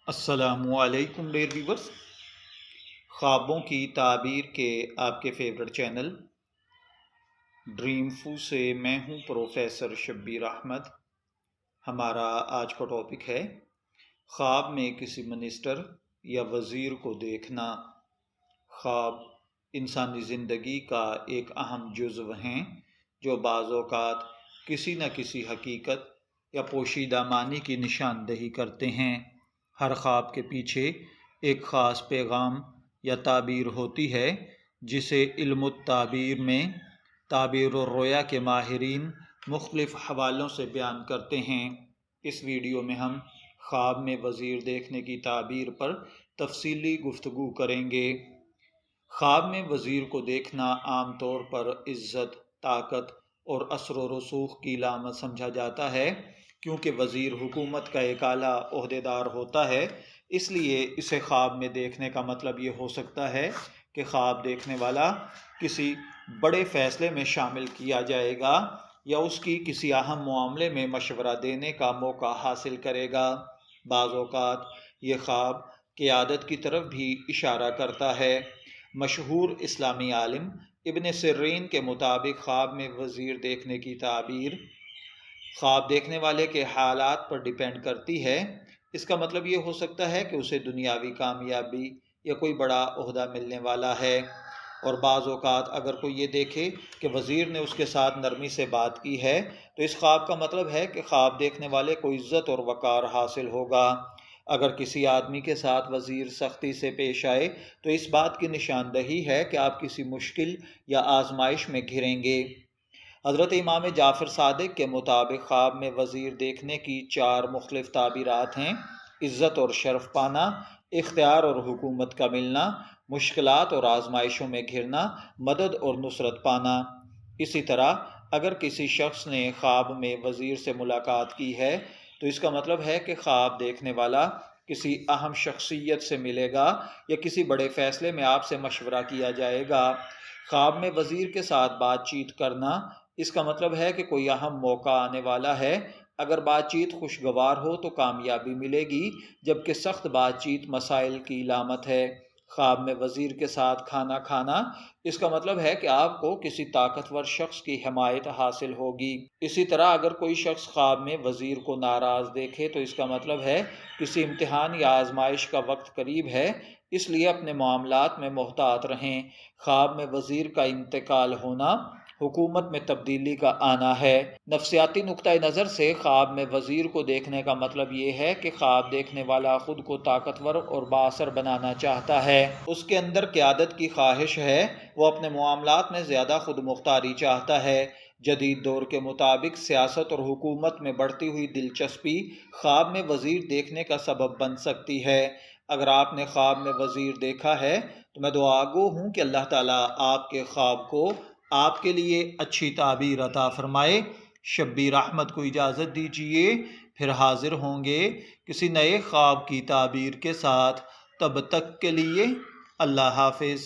السلام علیکم dear viewers, خوابوں کی تعبیر کے آپ کے فیورٹ چینل ڈریم فو سے میں ہوں پروفیسر شبیر احمد۔ ہمارا آج کا ٹاپک ہے خواب میں کسی منسٹر یا وزیر کو دیکھنا۔ خواب انسانی زندگی کا ایک اہم جزو ہیں جو بعض اوقات کسی نہ کسی حقیقت یا پوشیدہ معنی کی نشاندہی کرتے ہیں۔ ہر خواب کے پیچھے ایک خاص پیغام یا تعبیر ہوتی ہے جسے علم التعبیر میں تعبیر الرؤیا کے ماہرین مختلف حوالوں سے بیان کرتے ہیں۔ اس ویڈیو میں ہم خواب میں وزیر دیکھنے کی تعبیر پر تفصیلی گفتگو کریں گے۔ خواب میں وزیر کو دیکھنا عام طور پر عزت، طاقت اور اثر و رسوخ کی علامت سمجھا جاتا ہے۔ کیونکہ وزیر حکومت کا ایک اعلیٰ عہدیدار ہوتا ہے، اس لیے اسے خواب میں دیکھنے کا مطلب یہ ہو سکتا ہے کہ خواب دیکھنے والا کسی بڑے فیصلے میں شامل کیا جائے گا یا اس کی کسی اہم معاملے میں مشورہ دینے کا موقع حاصل کرے گا۔ بعض اوقات یہ خواب قیادت کی طرف بھی اشارہ کرتا ہے۔ مشہور اسلامی عالم ابن سیرین کے مطابق خواب میں وزیر دیکھنے کی تعبیر خواب دیکھنے والے کے حالات پر ڈیپینڈ کرتی ہے۔ اس کا مطلب یہ ہو سکتا ہے کہ اسے دنیاوی کامیابی یا کوئی بڑا عہدہ ملنے والا ہے، اور بعض اوقات اگر کوئی یہ دیکھے کہ وزیر نے اس کے ساتھ نرمی سے بات کی ہے تو اس خواب کا مطلب ہے کہ خواب دیکھنے والے کو عزت اور وقار حاصل ہوگا۔ اگر کسی آدمی کے ساتھ وزیر سختی سے پیش آئے تو اس بات کی نشاندہی ہے کہ آپ کسی مشکل یا آزمائش میں گھریں گے۔ حضرت امام جعفر صادق کے مطابق خواب میں وزیر دیکھنے کی 4 مختلف تعبیرات ہیں: عزت اور شرف پانا، اختیار اور حکومت کا ملنا، مشکلات اور آزمائشوں میں گھرنا، مدد اور نصرت پانا۔ اسی طرح اگر کسی شخص نے خواب میں وزیر سے ملاقات کی ہے تو اس کا مطلب ہے کہ خواب دیکھنے والا کسی اہم شخصیت سے ملے گا یا کسی بڑے فیصلے میں آپ سے مشورہ کیا جائے گا۔ خواب میں وزیر کے ساتھ بات چیت کرنا، اس کا مطلب ہے کہ کوئی اہم موقع آنے والا ہے۔ اگر بات چیت خوشگوار ہو تو کامیابی ملے گی، جبکہ سخت بات چیت مسائل کی علامت ہے۔ خواب میں وزیر کے ساتھ کھانا کھانا، اس کا مطلب ہے کہ آپ کو کسی طاقتور شخص کی حمایت حاصل ہوگی۔ اسی طرح اگر کوئی شخص خواب میں وزیر کو ناراض دیکھے تو اس کا مطلب ہے کسی امتحان یا آزمائش کا وقت قریب ہے، اس لیے اپنے معاملات میں محتاط رہیں۔ خواب میں وزیر کا انتقال ہونا حکومت میں تبدیلی کا آنا ہے۔ نفسیاتی نقطہ نظر سے خواب میں وزیر کو دیکھنے کا مطلب یہ ہے کہ خواب دیکھنے والا خود کو طاقتور اور بااثر بنانا چاہتا ہے۔ اس کے اندر قیادت کی خواہش ہے، وہ اپنے معاملات میں زیادہ خود مختاری چاہتا ہے۔ جدید دور کے مطابق سیاست اور حکومت میں بڑھتی ہوئی دلچسپی خواب میں وزیر دیکھنے کا سبب بن سکتی ہے۔ اگر آپ نے خواب میں وزیر دیکھا ہے تو میں دعا گو ہوں کہ اللہ تعالیٰ آپ کے خواب کو آپ کے لیے اچھی تعبیر عطا فرمائے۔ شبیر احمد کو اجازت دیجیے، پھر حاضر ہوں گے کسی نئے خواب کی تعبیر کے ساتھ۔ تب تک کے لیے اللہ حافظ۔